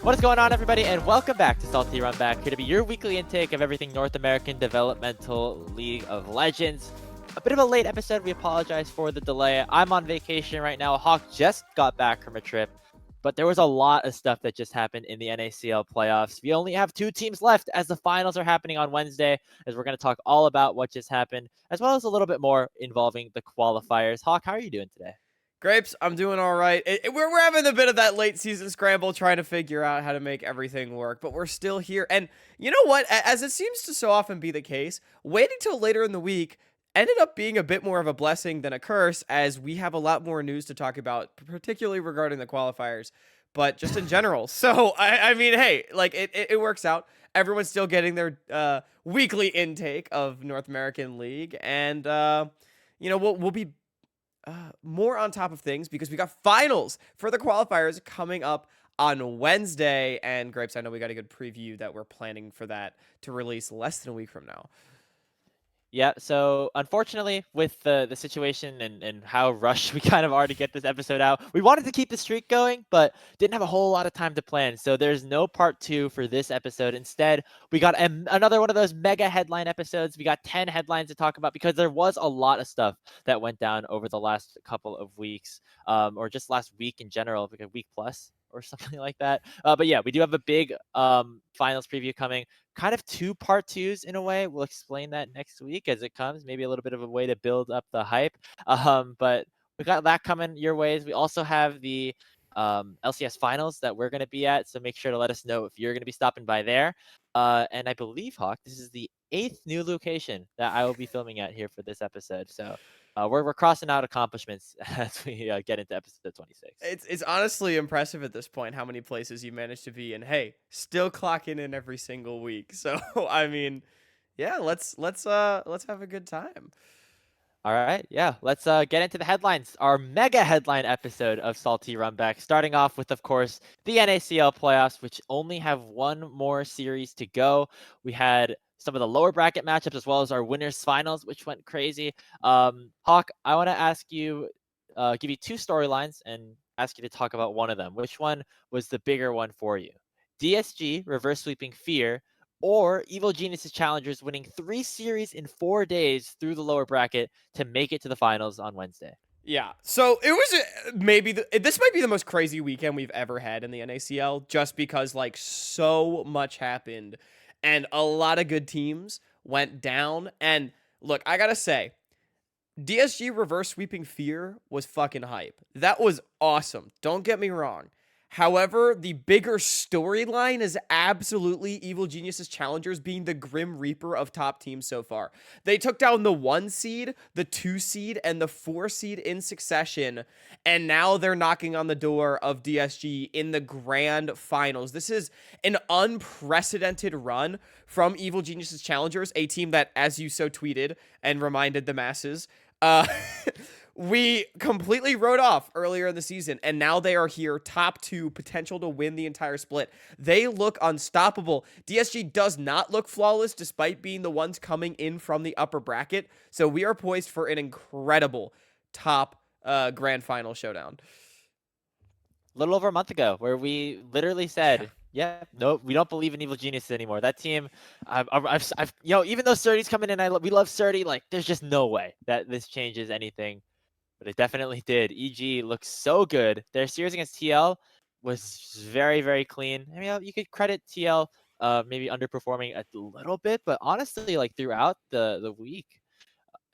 What is going on, everybody, and welcome back to Salty Runback, here to be your weekly intake of everything North American Developmental League of Legends. A bit of a late episode, we apologize for the delay. I'm on vacation right now. Hawk just got back from a trip, but there was a lot of stuff that just happened in the NACL playoffs. We only have 2 teams left as the finals are happening on Wednesday, as we're going to talk all about what just happened, as well as a little bit more involving the qualifiers. Hawk, how are you doing today? Grapes, I'm doing all right. We're having a bit of that late season scramble trying to figure out how to make everything work, but we're still here. And you know what? As it seems to so often be the case, waiting till later in the week ended up being a bit more of a blessing than a curse, as we have a lot more news to talk about, particularly regarding the qualifiers, but just in general. So, I mean, hey, like it works out. Everyone's still getting their weekly intake of North American League, and we'll be more on top of things because we got finals for the qualifiers coming up on Wednesday. And Grapes, I know we got a good preview that we're planning for that to release less than a week from now. Yeah, so unfortunately, with the situation and how rushed we kind of are to get this episode out, we wanted to keep the streak going, but didn't have a whole lot of time to plan. So there's no part 2 for this episode. Instead, we got another one of those mega headline episodes. We got 10 headlines to talk about because there was a lot of stuff that went down over the last couple of weeks, or just last week in general, like a week plus or something like that. But yeah, we do have a big finals preview coming. Kind of 2 part 2s in a way. We'll explain that next week as it comes. Maybe a little bit of a way to build up the hype. But we got that coming your ways. We also have the LCS finals that we're going to be at. So make sure to let us know if you're going to be stopping by there. And I believe, Hawk, this is the 8th new location that I will be filming at here for this episode. So we're crossing out accomplishments as we get into episode 26. It's honestly impressive at this point how many places you managed to be in. Hey, still clocking in every single week. So I mean, yeah, let's have a good time. All right, yeah, let's get into the headlines. Our mega headline episode of Salty Runback, starting off with, of course, the NACL playoffs, which only have one more series to go. We had some of the lower bracket matchups as well as our winners finals, which went crazy. Hawk, I want to ask you, give you 2 storylines and ask you to talk about one of them. Which one was the bigger one for you? DSG reverse sweeping Fear, or Evil Genius's challengers winning 3 series in 4 days through the lower bracket to make it to the finals on Wednesday? Yeah, so it was this might be the most crazy weekend we've ever had in the NACL, just because like so much happened and a lot of good teams went down. And look, I gotta say, DSG reverse sweeping Fear was fucking hype. That was awesome. Don't get me wrong. However, the bigger storyline is absolutely Evil Genius's challengers being the Grim Reaper of top teams so far. They took down the 1 seed, the 2 seed, and the 4 seed in succession, and now they're knocking on the door of DSG in the grand finals. This is an unprecedented run from Evil Genius's challengers, a team that, as you so tweeted and reminded the masses, we completely wrote off earlier in the season, and now they are here, top 2, potential to win the entire split. They look unstoppable. DSG does not look flawless despite being the ones coming in from the upper bracket, so we are poised for an incredible top grand final showdown. A little over a month ago, where we literally said, yeah, no, we don't believe in Evil Geniuses anymore. That team, I've even though Surdy's coming in, we love Surdy, like, there's just no way that this changes anything. But it definitely did. EG looks so good. Their series against TL was very, very clean. I mean, you could credit TL maybe underperforming a little bit, but honestly, like throughout the week,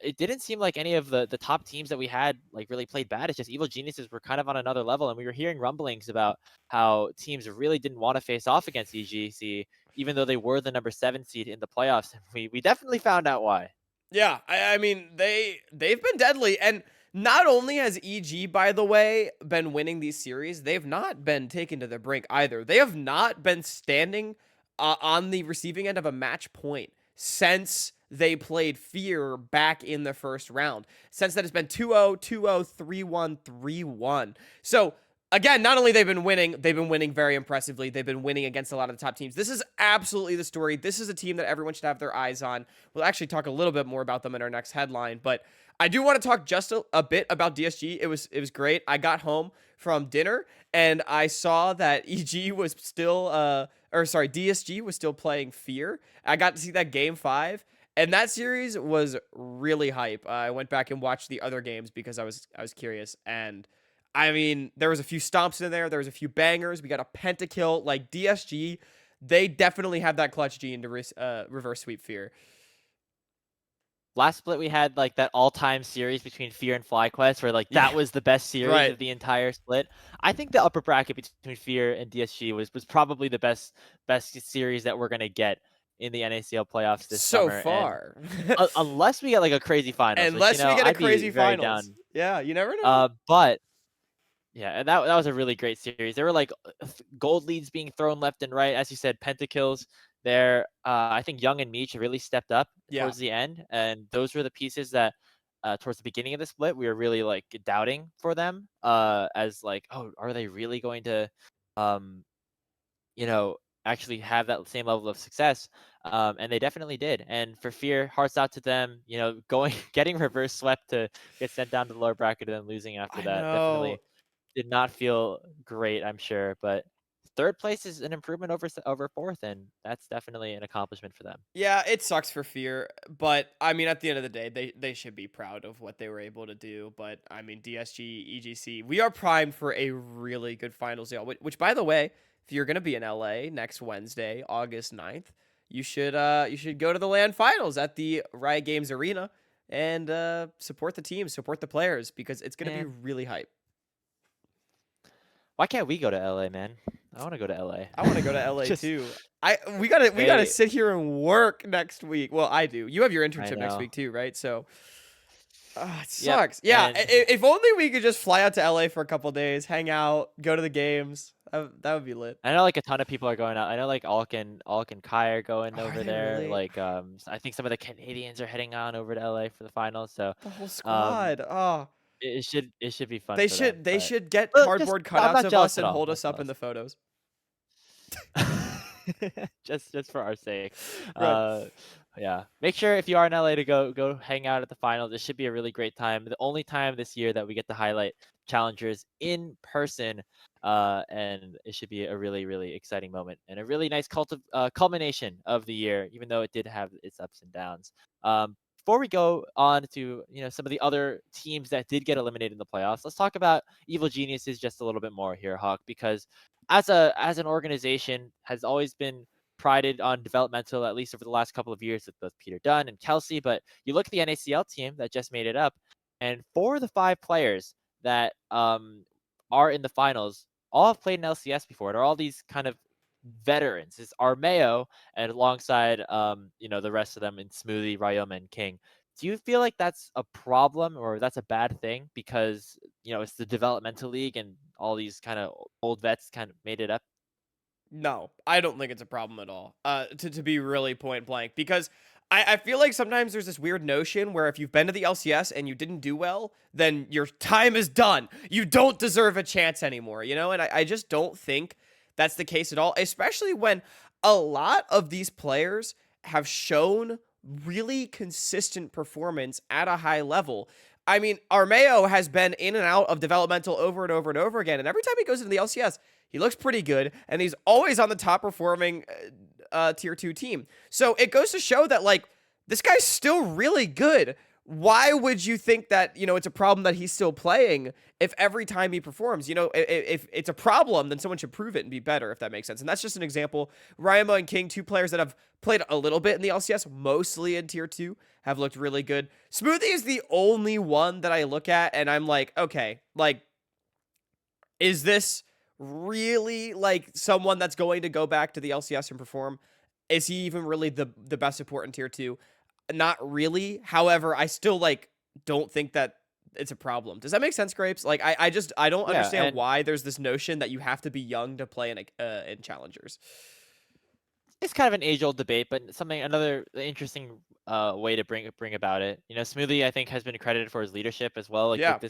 it didn't seem like any of the top teams that we had like really played bad. It's just Evil Geniuses were kind of on another level, and we were hearing rumblings about how teams really didn't want to face off against EGC, even though they were the number 7 seed in the playoffs. And we definitely found out why. Yeah, I mean, they've been deadly, and not only has EG, by the way, been winning these series, they've not been taken to the brink either. They have not been standing on the receiving end of a match point since they played Fear back in the first round. Since then, it's been 2-0, 2-0, 3-1, 3-1. So, again, not only they've been winning very impressively. They've been winning against a lot of the top teams. This is absolutely the story. This is a team that everyone should have their eyes on. We'll actually talk a little bit more about them in our next headline, but I do want to talk just a bit about DSG. It was great. I got home from dinner and I saw that EG was still or sorry, DSG was still playing Fear. I got to see that game 5 and that series was really hype. I went back and watched the other games because I was curious, and I mean, there was a few stomps in there was a few bangers. We got a pentakill. Like DSG, they definitely have that clutch gene to reverse sweep Fear. Last split we had like that all-time series between Fear and FlyQuest where like Yeah, that was the best series right. of the entire split. I think the upper bracket between Fear and DSG was probably the best series that we're gonna get in the NACL playoffs this So summer. And far. unless we get like a crazy finals, which Unless we get a I'd be crazy very finals. down. Yeah, you never know. But yeah, and that was a really great series. There were like gold leads being thrown left and right, as you said, pentakills. There, I think Young and Meech really stepped up Yeah. towards the end, and those were the pieces that, towards the beginning of the split, we were really like doubting for them, as like, oh, are they really going to, um, you know, actually have that same level of success? And they definitely did. And for Fear, hearts out to them. Going getting reverse swept to get sent down to the lower bracket and then losing after I that know. definitely did not feel great, I'm sure, but third place is an improvement over fourth, and that's definitely an accomplishment for them. Yeah, it sucks for Fear, but I mean, at the end of the day, they should be proud of what they were able to do. But I mean, DSG, EGC, we are primed for a really good finals, y'all. Which, by the way, if you're gonna be in LA next Wednesday, August 9th, you should go to the LAN finals at the Riot Games Arena and support the team, support the players, because it's gonna be Man, really hype. why can't we go to LA, man? I wanna go to LA. I want to go to LA Just too. We gotta they sit here and work next week. Well, I do. You have your I internship next know. week too, right? So, it Yep, sucks. Yeah, and if only we could just fly out to LA for a couple days, hang out, go to the games. That would be lit. I know, like, a ton of people are going out. I know, like, Alk and Kai are going Oh, are over they there, really? like, I think some of the Canadians are heading on over to LA for the finals, so, The whole um, squad. Oh, it should be fun they for them, should they but should get well, just cardboard I'm cutouts not of us jealous at and all, I'm hold not us up in jealous. the photos. just for our sake. Right. Uh, yeah. Make sure if you are in LA to go hang out at the finals. It should be a really great time. The only time this year that we get to highlight challengers in person. And it should be a really, really exciting moment and a really nice culmination of the year, even though it did have its ups and downs. Before we go on to some of the other teams that did get eliminated in the playoffs, let's talk about Evil Geniuses just a little bit more here, Hawk, because as an organization has always been prided on developmental, at least over the last couple of years with both Peter Dunn and Kelsey. But you look at the NACL team that just made it up, and 4 of the 5 players that are in the finals all have played in LCS before. They're all these kind of veterans. It's Armeo and alongside the rest of them in Smoothie, Ryoma, and King. Do you feel like that's a problem or that's a bad thing because it's the developmental league and all these kind of old vets kind of made it up? No, I don't think it's a problem at all. To be really point blank, because I feel like sometimes there's this weird notion where if you've been to the LCS and you didn't do well, then your time is done. You don't deserve a chance anymore, you know? And I just don't think that's the case at all, especially when a lot of these players have shown really consistent performance at a high level. I mean, Armeo has been in and out of developmental over and over and over again, and every time he goes into the LCS, he looks pretty good, and he's always on the top performing tier 2 team. So it goes to show that, like, this guy's still really good. Why would you think that, it's a problem that he's still playing if every time he performs? If it's a problem, then someone should prove it and be better, if that makes sense. And that's just an example. Ryoma and King, 2 players that have played a little bit in the LCS, mostly in tier 2, have looked really good. Smoothie is the only one that I look at and I'm like, okay, like, is this really like someone that's going to go back to the LCS and perform? Is he even really the best support in tier 2? Not really. However, I still like don't think that it's a problem. Does that make sense, Grapes? Like I don't Yeah, understand and why there's this notion that you have to be young to play in challengers. it's kind of an age-old debate, but another interesting way to bring about it. Smoothie I think has been credited for his leadership as well, like Yeah. with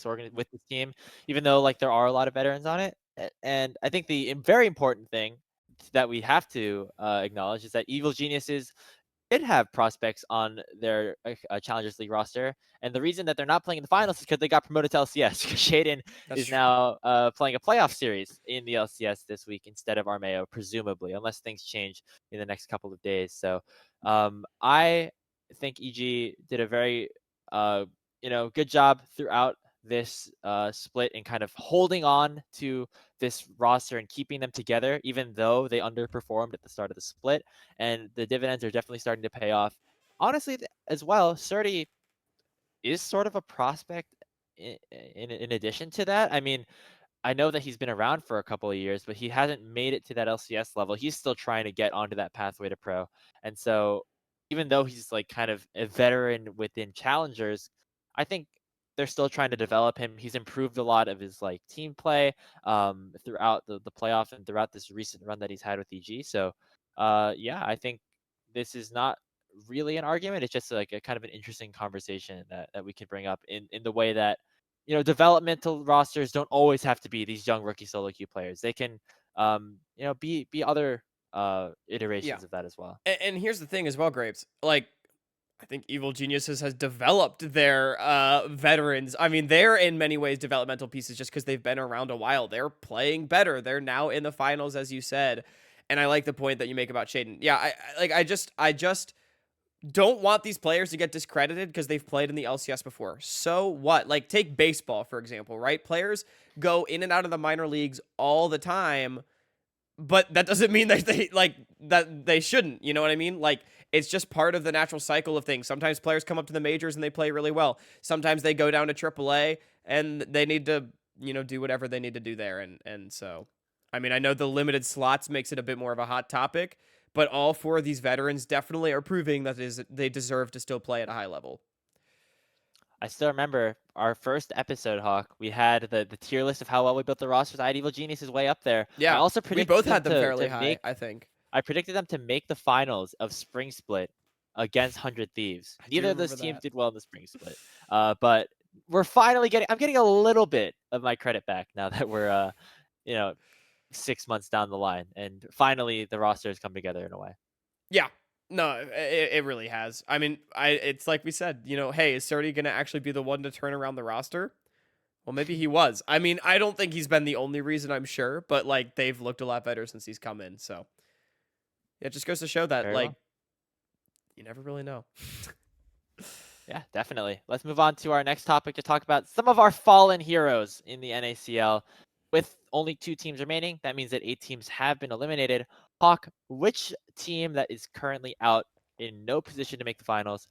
this team, even though like there are a lot of veterans on it. And I think the very important thing that we have to acknowledge is that Evil Geniuses did have prospects on their Challengers League roster, and the reason that they're not playing in the finals is because they got promoted to LCS. Shaden That's is true. now playing a playoff series in the LCS this week instead of Armeo, presumably, unless things change in the next couple of days. So I think EG did a very good job throughout this split and kind of holding on to this roster and keeping them together, even though they underperformed at the start of the split. And the dividends are definitely starting to pay off. Honestly, as well, Surdy is sort of a prospect in addition to that. I mean, I know that he's been around for a couple of years, but he hasn't made it to that LCS level. He's still trying to get onto that pathway to pro. And so even though he's like kind of a veteran within challengers, I think they're still trying to develop him. He's improved a lot of his like team play throughout the playoff and throughout this recent run that he's had with EG. So yeah, I think this is not really an argument. It's just like a kind of an interesting conversation that we could bring up in the way that developmental rosters don't always have to be these young rookie solo queue players. They can, be other Yeah. iterations of that as well. And here's the thing as well, Grapes. Like, I think Evil Geniuses has developed their veterans. I mean, they're in many ways developmental pieces just because they've been around a while. They're playing better. They're now in the finals, as you said. And I like the point that you make about Shaden. Yeah, I just don't want these players to get discredited because they've played in the LCS before. So what? Like, take baseball, for example, right? Players go in and out of the minor leagues all the time, but that doesn't mean that they shouldn't. You know what I mean? Like, it's just part of the natural cycle of things. Sometimes players come up to the majors and they play really well. Sometimes they go down to AAA and they need to, do whatever they need to do there. And so, I mean, I know the limited slots makes it a bit more of a hot topic, but all four of these veterans definitely are proving that they deserve to still play at a high level. I still remember our first episode, Hawk. We had the tier list of how well we built the rosters. I had Evil Genius is way up there. I Yeah, also we predicted both them had them to fairly high, make I think. I predicted them to make the finals of Spring Split against 100 Thieves. I do Neither of those remember teams that. did well in the Spring Split. But we're finally I'm getting a little bit of my credit back now that we're you know, 6 months down the line, and finally the roster has come together in a way. Yeah. No, it really has. I mean, it's like we said, hey, is Surdy going to actually be the one to turn around the roster? Well, maybe he was. I mean, I don't think he's been the only reason, I'm sure, but like they've looked a lot better since he's come in. So, yeah, it just goes to show that Very like well. you never really know. Yeah, definitely. Let's move on to our next topic to talk about some of our fallen heroes in the NACL. With only 2 teams remaining, that means that 8 teams have been eliminated. Hawk, which team that is currently out in no position to make the finals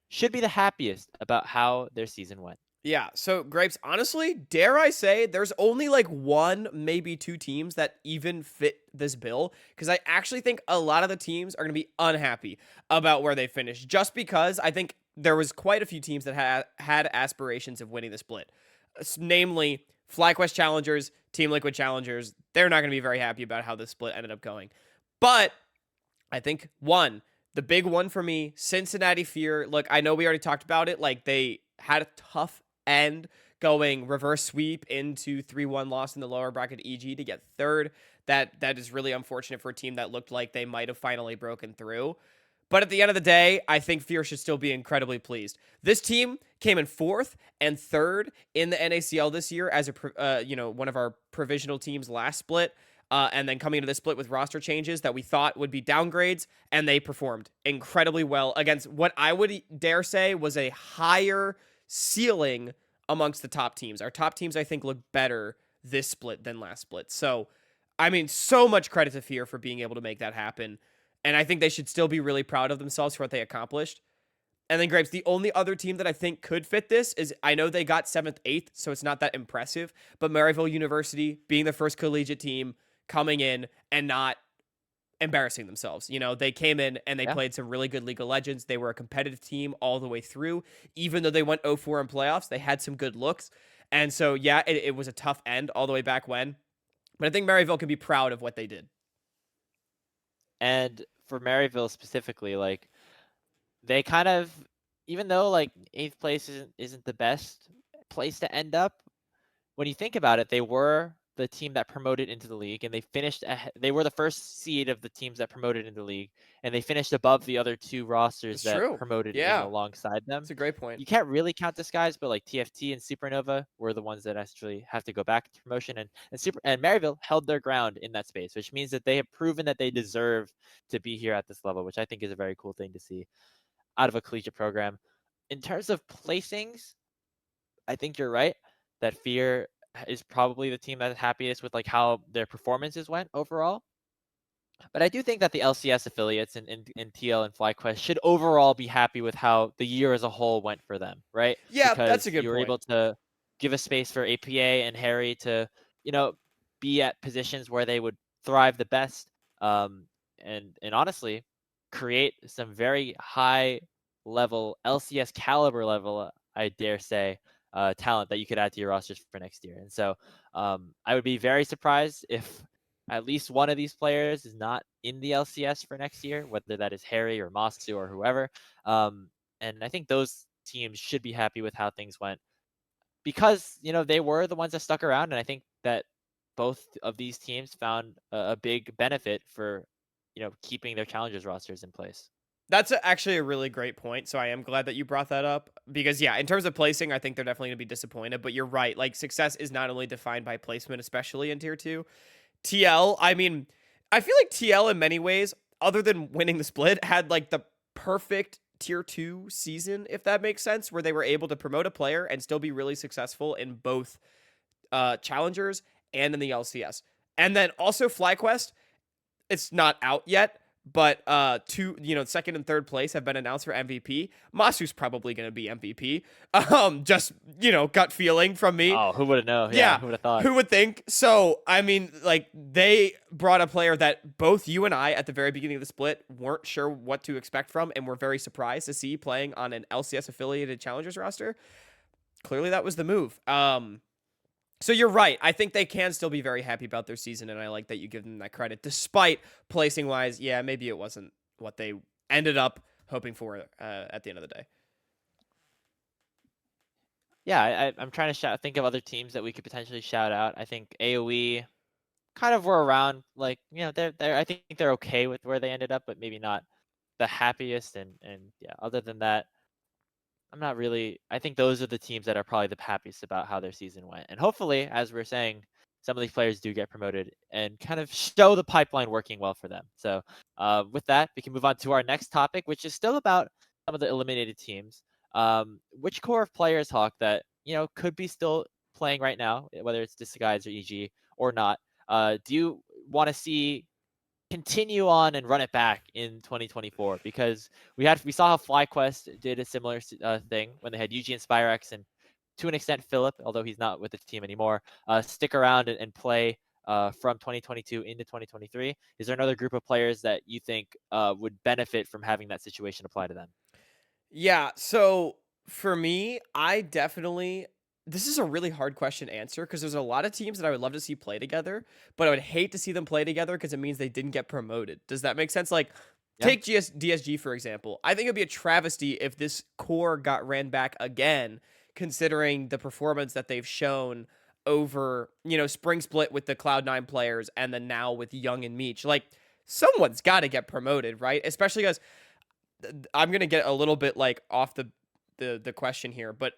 should be the happiest about how their season went? Yeah, so Grapes, honestly, dare I say, there's only like one, maybe two teams that even fit this bill. Because I actually think a lot of the teams are going to be unhappy about where they finished, just because I think there was quite a few teams that had aspirations of winning the split. Namely, FlyQuest Challengers, Team Liquid Challengers. They're not going to be very happy about how this split ended up going. But I think the big one for me, Cincinnati Fear. Look, I know we already talked about it. Like, they had a tough end going reverse sweep into 3-1 loss in the lower bracket EG to get third. That is really unfortunate for a team that looked like they might have finally broken through. But at the end of the day, I think Fear should still be incredibly pleased. This team came in fourth and third in the NACL this year as one of our provisional teams last split. And then coming into this split with roster changes that we thought would be downgrades, and they performed incredibly well against what I would dare say was a higher ceiling amongst the top teams. Our top teams, I think, look better this split than last split. So, I mean, so much credit to Fear for being able to make that happen. And I think they should still be really proud of themselves for what they accomplished. And then Grapes, the only other team that I think could fit this is, I know they got 7th, 8th, so it's not that impressive, but Maryville University being the first collegiate team coming in and not embarrassing themselves. They came in and they Yeah. played some really good League of Legends. They were a competitive team all the way through. Even though they went 0-4 in playoffs, they had some good looks. And so, yeah, it was a tough end all the way back when. But I think Maryville can be proud of what they did. And for Maryville specifically, like they kind of, even though like 8th place isn't the best place to end up, when you think about it, they were the team that promoted into the league, and they were the first seed of the teams that promoted into the league, and they finished above the other two rosters It's that true. promoted in Yeah, alongside them. it's a great point. You can't really count this guys, but like TFT and Supernova were the ones that actually have to go back to promotion, and Maryville held their ground in that space, which means that they have proven that they deserve to be here at this level, which I think is a very cool thing to see out of a collegiate program. In terms of placings, I think you're right that Fear is probably the team that's happiest with like how their performances went overall. But I do think that the LCS affiliates and TL and FlyQuest should overall be happy with how the year as a whole went for them, right? Yeah, that's a Because good you were point. able to give a space for APA and Harry to, you know, be at positions where they would thrive the best. Um, and honestly, create some very high level LCS caliber level, I dare say, talent that you could add to your rosters for next year. And so, I would be very surprised if at least one of these players is not in the LCS for next year, whether that is Harry or Masu or whoever. Um, and I think those teams should be happy with how things went because they were the ones that stuck around, and I think that both of these teams found a big benefit for keeping their challengers rosters in place. That's actually a really great point. So I am glad that you brought that up because, yeah, in terms of placing, I think they're definitely going to be disappointed. But you're right. Like, success is not only defined by placement, especially in tier two. TL, I mean, I feel like TL in many ways, other than winning the split, had like the perfect tier two season, if that makes sense, where they were able to promote a player and still be really successful in both challengers and in the LCS. And then also FlyQuest, it's not out yet, but two, second and third place have been announced for MVP. Masu's probably going to be MVP. Just, gut feeling from me. Oh, who would have known? Yeah, Yeah, who would have thought? who would think? So, I mean, like, they brought a player that both you and I at the very beginning of the split weren't sure what to expect from, and were very surprised to see playing on an LCS affiliated challengers roster. Clearly that was the move. So you're right. I think they can still be very happy about their season, and I like that you give them that credit, despite placing wise. Yeah, maybe it wasn't what they ended up hoping for at the end of the day. Yeah, I'm trying to think of other teams that we could potentially shout out. I think AOE kind of were around, like, they're I think they're okay with where they ended up, but maybe not the happiest. And yeah, other than that, I think those are the teams that are probably the happiest about how their season went. And hopefully, as we're saying, some of these players do get promoted and kind of show the pipeline working well for them. So with that, we can move on to our next topic, which is still about some of the eliminated teams. Which core of players, Hawk, that could be still playing right now, whether it's Disguise or EG or not, do you want to see continue on and run it back in 2024? Because we saw how FlyQuest did a similar thing when they had UG and Spyrex, and to an extent Philip, although he's not with the team anymore, stick around and play from 2022 into 2023. Is there another group of players that you think would benefit from having that situation apply to them? Yeah, so for me, I definitely this is a really hard question to answer because there's a lot of teams that I would love to see play together, but I would hate to see them play together because it means they didn't get promoted. Does that make sense? Like, Yeah. take DSG for example. I think it'd be a travesty if this core got ran back again, considering the performance that they've shown over, spring split with the Cloud9 players and then now with Young and Meech. Like, someone's got to get promoted, right? Especially because I'm gonna get a little bit like off the question here, but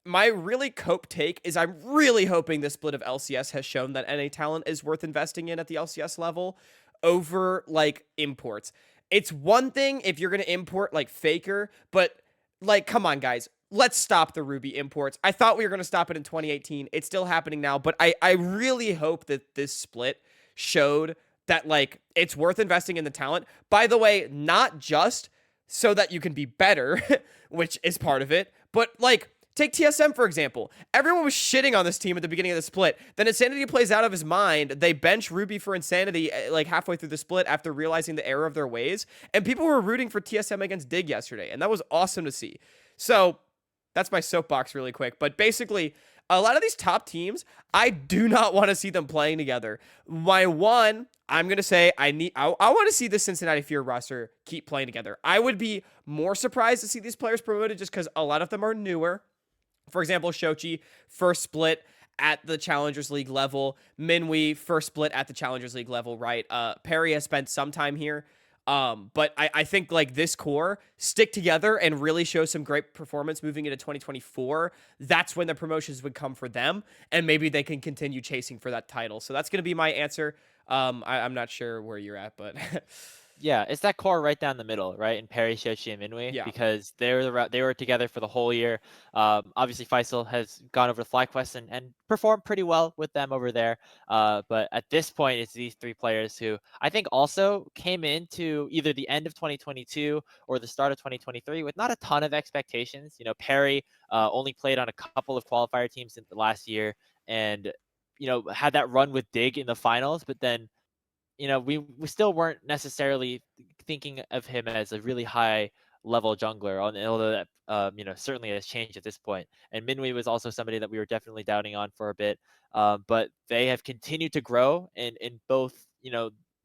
my really cope take is I'm really hoping this split of LCS has shown that NA talent is worth investing in at the LCS level over like imports. It's one thing if you're gonna import like Faker, but like, come on, guys. Let's stop the Ruby imports. I thought we were going to stop it in 2018. It's still happening now, but I really hope that this split showed that like it's worth investing in the talent. By the way, not just so that you can be better, which is part of it, but like take TSM, for example. Everyone was shitting on this team at the beginning of the split. Then Insanity plays out of his mind. They bench Ruby for Insanity like halfway through the split after realizing the error of their ways. And people were rooting for TSM against Dig yesterday. And that was awesome to see. So that's my soapbox really quick. But basically, a lot of these top teams, I do not want to see them playing together. My one, I'm going to say I want to see the Cincinnati Fear roster keep playing together. I would be more surprised to see these players promoted just because a lot of them are newer. For example, Shochi, first split at the Challengers League level. Minwee first split at the Challengers League level, right? Perry has spent some time here. But I think like this core stick together and really show some great performance moving into 2024. That's when the promotions would come for them, and maybe they can continue chasing for that title. So that's going to be my answer. I'm not sure where you're at, but Yeah, it's that core right down the middle, right? In Perry, Shochi, and Minwei, yeah, because they were together for the whole year. Obviously, Faisal has gone over to FlyQuest and performed pretty well with them over there. But at this point, it's these three players who I think also came into either the end of 2022 or the start of 2023 with not a ton of expectations. You know, Perry only played on a couple of qualifier teams in the last year, and had that run with Dig in the finals, but then we still weren't necessarily thinking of him as a really high level jungler, although that certainly has changed at this point. And Minwei was also somebody that we were definitely doubting on for a bit, but they have continued to grow in both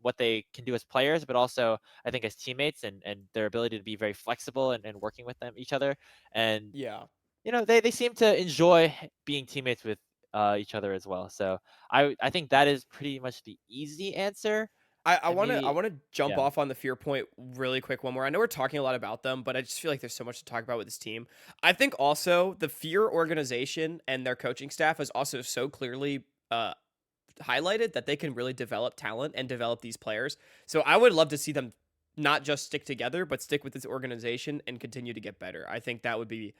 what they can do as players, but also I think as teammates and their ability to be very flexible and working with each other. And yeah. they seem to enjoy being teammates with each other as well. So I think that is pretty much the easy answer. I And want to I maybe, want to jump yeah, off on the fear point really quick one more. I know we're talking a lot about them, but I just feel like there's so much to talk about with this team. I think also the fear organization and their coaching staff is also so clearly highlighted that they can really develop talent and develop these players. So I would love to see them not just stick together, but stick with this organization and continue to get better. I think that would be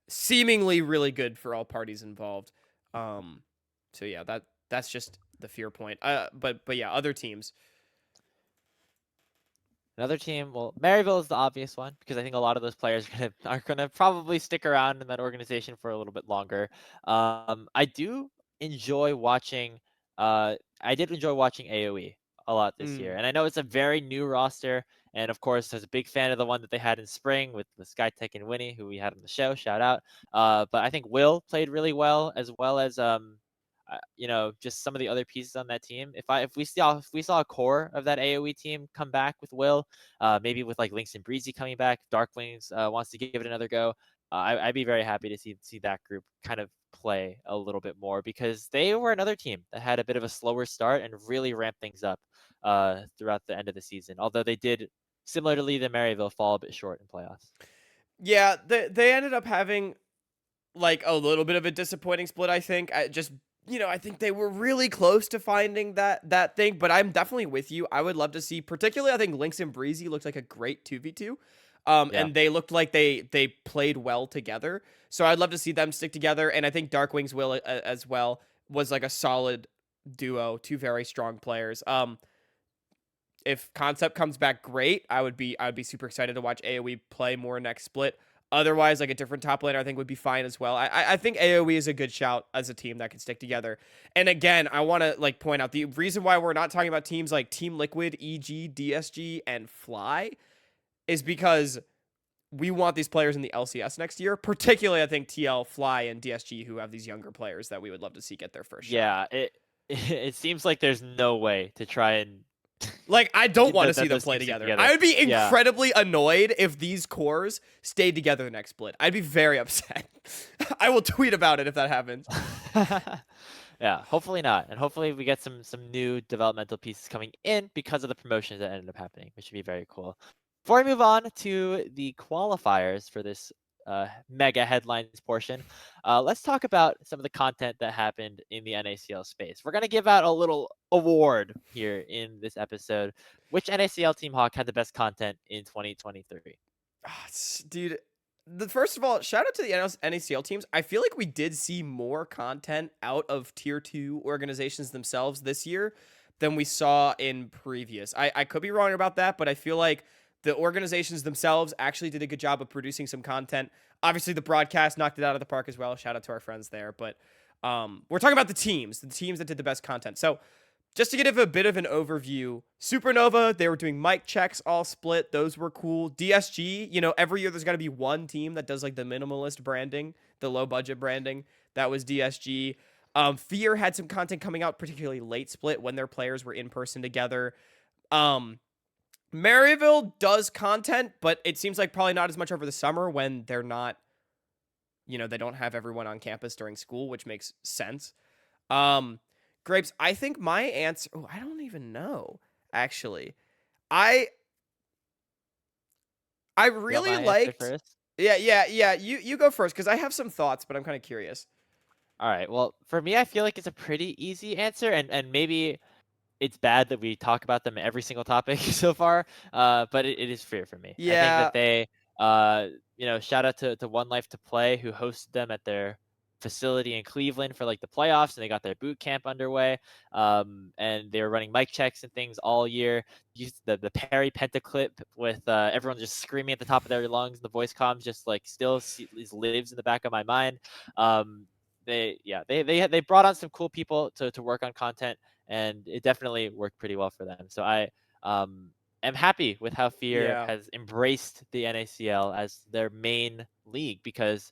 seemingly really good for all parties involved. Um, so yeah, that's just the fear point. But yeah, other teams. another team. Well, Maryville is the obvious one because I think a lot of those players are gonna probably stick around in that organization for a little bit longer. I do enjoy watching. I did enjoy watching AOE a lot this year, Mm. and I know it's a very new roster. And of course, I was a big fan of the one that they had in spring with the Skytech and Winnie, who we had on the show. Shout out. But I think Will played really well as just some of the other pieces on that team. If we saw a core of that AOE team come back with Will, maybe with like Lynx and Breezy coming back, Darkwings wants to give it another go. I'd be very happy to see that group kind of play a little bit more because they were another team that had a bit of a slower start and really ramped things up throughout the end of the season. Although they did, similarly to Maryville, fall a bit short in playoffs. Yeah, they ended up having like a little bit of a disappointing split, I think. I think they were really close to finding that thing, but I'm definitely with you. I would love to see, particularly I think Lynx and Breezy looked like a great 2v2. Yeah. And they looked like they played well together. So I'd love to see them stick together, and I think Darkwings will as well was like a solid duo, two very strong players. If Concept comes back great, I would be super excited to watch AoE play more next split. Otherwise, like a different top laner, I think would be fine as well. I think AoE is a good shout as a team that can stick together. And again, I want to like point out the reason why we're not talking about teams like Team Liquid, EG, DSG, and Fly is because we want these players in the LCS next year. Particularly, I think TL, Fly, and DSG, who have these younger players that we would love to see get their first shot. Yeah, it seems like there's no way to try and Like, I don't get want to see them those play teams stick together. together. I would be Yeah. incredibly annoyed if these cores stayed together next split. I'd be very upset. I will tweet about it if that happens. Yeah, hopefully not. And hopefully we get some new developmental pieces coming in because of the promotions that ended up happening, which would be very cool. Before we move on to the qualifiers for this mega headlines portion, let's talk about some of the content that happened in the NACL space. We're going to give out a little award here in this episode. Which NACL Team Hawk had the best content in 2023? Dude, first of all, shout out to the NACL teams. I feel like we did see more content out of tier 2 organizations themselves this year than we saw in previous. I could be wrong about that, but I feel like the organizations themselves actually did a good job of producing some content. Obviously, the broadcast knocked it out of the park as well. Shout out to our friends there. But we're talking about the teams that did the best content. So just to give a bit of an overview, Supernova, they were doing mic checks all split. Those were cool. DSG, every year there's got to be one team that does like the minimalist branding, the low budget branding. That was DSG. Fear had some content coming out, particularly late split when their players were in person together. Maryville does content, but it seems like probably not as much over the summer when they're not, they don't have everyone on campus during school, which makes sense. Um, Grapes, I think my answer. Oh, I don't even know. Actually, I I You want really my answer liked. first? Yeah. You go first because I have some thoughts, but I'm kind of curious. All right. Well, for me, I feel like it's a pretty easy answer, and maybe it's bad that we talk about them every single topic so far, but it is fair for me. I think Yeah, that they, uh, shout out to One Life to Play who hosted them at their facility in Cleveland for like the playoffs, and they got their boot camp underway. And they were running mic checks and things all year. Used the Perry Penta clip with everyone just screaming at the top of their lungs. The voice comms just like still lives in the back of my mind. They brought on some cool people to work on content, and it definitely worked pretty well for them. So I um, am happy with how Fear yeah. has embraced the NACL as their main league, because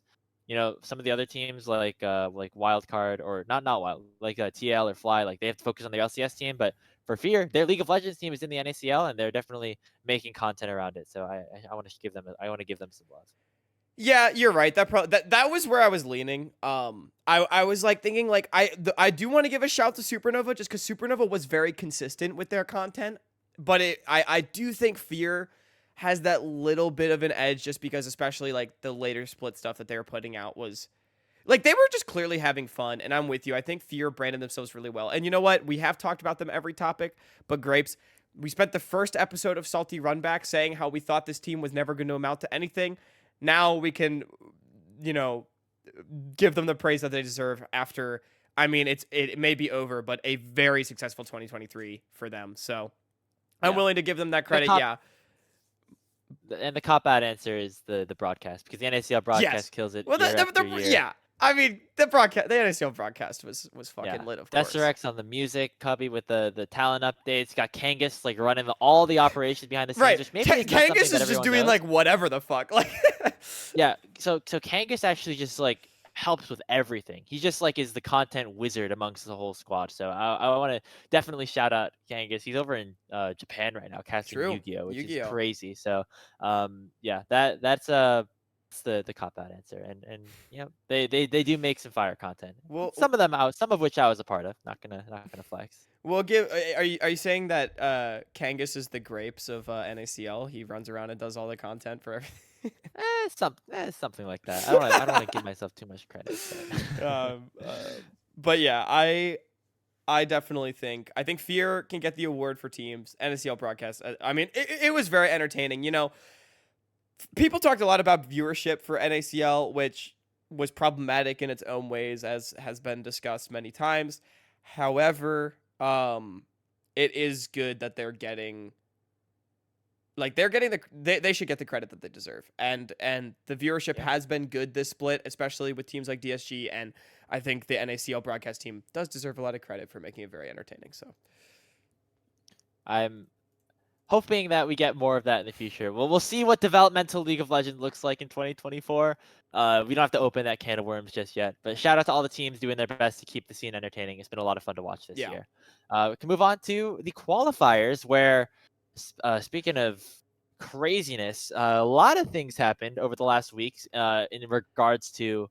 some of the other teams like Wildcard, or not Wild, like TL or Fly, like they have to focus on their LCS team, but for Fear, their League of Legends team is in the NACL, and they're definitely making content around it. So I want to give them some love. Yeah, you're right. That was where I was leaning. I was like thinking like I do want to give a shout to Supernova just because Supernova was very consistent with their content, but I do think Fear has that little bit of an edge just because especially like the later split stuff that they were putting out was like they were just clearly having fun, and I'm with you. I think Fear branded themselves really well, and you know what? We have talked about them every topic, but Grapes. We spent the first episode of Salty Runback saying how we thought this team was never going to amount to anything. Now we can, you know, give them the praise that they deserve after. I mean, it may be over, but a very successful 2023 for them. So I'm Yeah, willing to give them that the credit. cop Yeah. and the cop out answer is the broadcast, because the NACL Yes. broadcast kills it Well, year after year. yeah. I mean, the NACL broadcast was fucking Yeah. lit, of course. Desirx on the music, Cubby with the talent updates, got Kangas like running all the operations behind the scenes, Right. which maybe is not something Kangas that is just everyone doing knows. like whatever the fuck. Like, Yeah, so Kangas actually just like helps with everything. He just like is the content wizard amongst the whole squad. So I want to definitely shout out Kangas. He's over in Japan right now casting true. Yu-Gi-Oh, which is Yu-Gi-Oh. crazy. So yeah, that's the cop out answer. And they do make some fire content. Well, Some of which I was a part of. Not gonna flex. we'll give. Are you saying that Kangas is the grapes of NACL? He runs around and does all the content for everything. Something like that. I don't want to give myself too much credit, but um, uh, but yeah, I definitely think Fear can get the award for teams NACL broadcast. I mean, it was very entertaining. You know, people talked a lot about viewership for NACL, which was problematic in its own ways, as has been discussed many times. However, it is good that they're getting they should get the credit that they deserve, and the viewership yeah. has been good this split, especially with teams like DSG, and I think the NACL broadcast team does deserve a lot of credit for making it very entertaining. So I'm hoping that we get more of that in the future. Well, we'll see what developmental League of Legends looks like in 2024. We don't have to open that can of worms just yet. But shout out to all the teams doing their best to keep the scene entertaining. It's been a lot of fun to watch this yeah, year. We can move on to the qualifiers, where, speaking of craziness, a lot of things happened over the last weeks in regards to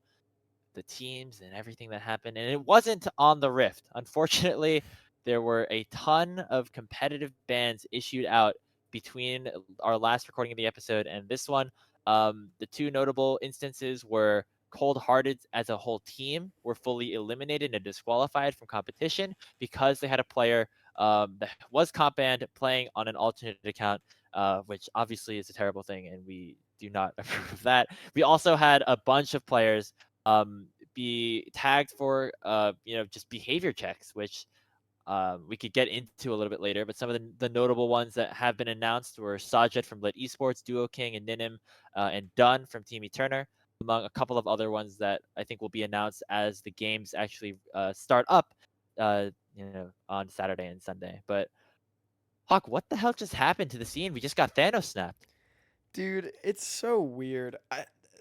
the teams and everything that happened, and it wasn't on the Rift. Unfortunately, there were a ton of competitive bans issued out between our last recording of the episode and this one. The two notable instances were Cold Hearted as a whole team were fully eliminated and disqualified from competition because they had a player that was comp banned playing on an alternate account, which obviously is a terrible thing, and we do not approve of that. We also had a bunch of players um, be tagged for just behavior checks, which we could get into a little bit later. But some of the notable ones that have been announced were Sajid from Lit Esports, Duo King and Ninim, and Dunn from Team Eterna, among a couple of other ones that I think will be announced as the games actually start up, on Saturday and Sunday. But Hawk, what the hell just happened to the scene? We just got Thanos snapped. dude, it's so weird.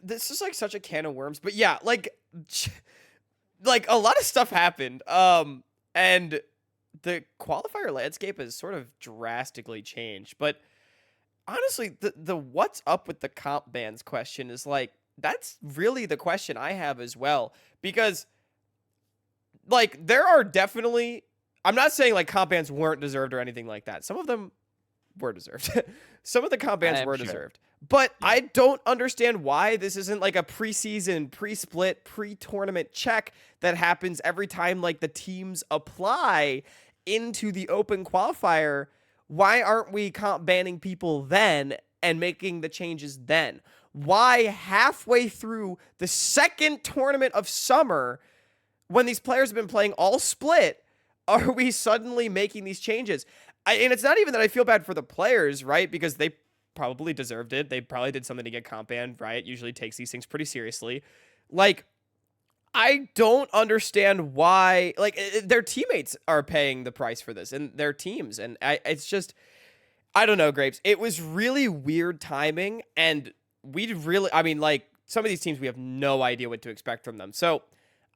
This is like such a can of worms, but yeah, like a lot of stuff happened. And the qualifier landscape has sort of drastically changed. But honestly, the what's up with the comp bans question is like that's really the question I have as well because like there are definitely. I'm not saying like comp bans weren't deserved or anything like that. Some of them were deserved. Some of the comp bans I'm were sure. deserved. But Yeah. I don't understand why this isn't like a preseason, pre-split, pre-tournament check that happens every time like the teams apply into the open qualifier. Why aren't we comp banning people then and making the changes then? Why halfway through the second tournament of summer, when these players have been playing all split, are we suddenly making these changes? And it's not even that I feel bad for the players, right? Because they probably deserved it. They probably did something to get comp banned, right? Usually takes these things pretty seriously. Like, I don't understand why, like, their teammates are paying the price for this and their teams. And it's just, I don't know, Grapes. It was really weird timing. And I mean, like, some of these teams, we have no idea what to expect from them. So,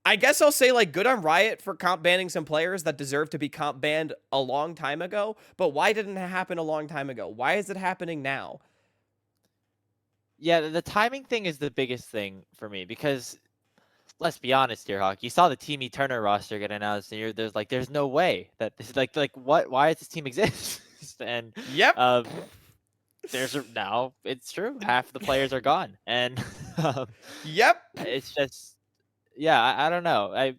I guess I'll say like good on Riot for comp banning some players that deserve to be comp banned a long time ago. But why didn't it happen a long time ago? Why is it happening now? Yeah, the timing thing is the biggest thing for me because let's be honest here, Hawk. You saw the Team Turner roster get announced, and there's no way that this is like what? Why does this team exist? And Yep. um, now it's true. Half the players are gone, and um, Yep. it's just yeah. I don't know.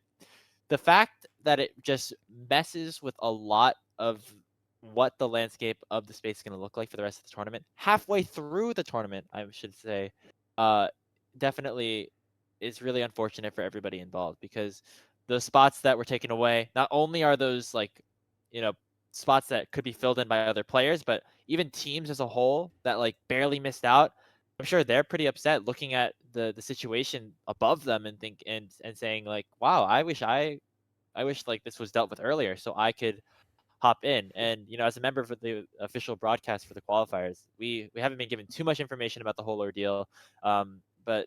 The fact that it just messes with a lot of what the landscape of the space is going to look like for the rest of the tournament. Halfway through the tournament, I should say, uh, definitely is really unfortunate for everybody involved because the spots that were taken away, not only are those like, you know, spots that could be filled in by other players, but even teams as a whole that like barely missed out. I'm sure they're pretty upset looking at the situation above them and saying like, wow, I wish like this was dealt with earlier so I could hop in. And as a member of the official broadcast for the qualifiers, we haven't been given too much information about the whole ordeal. But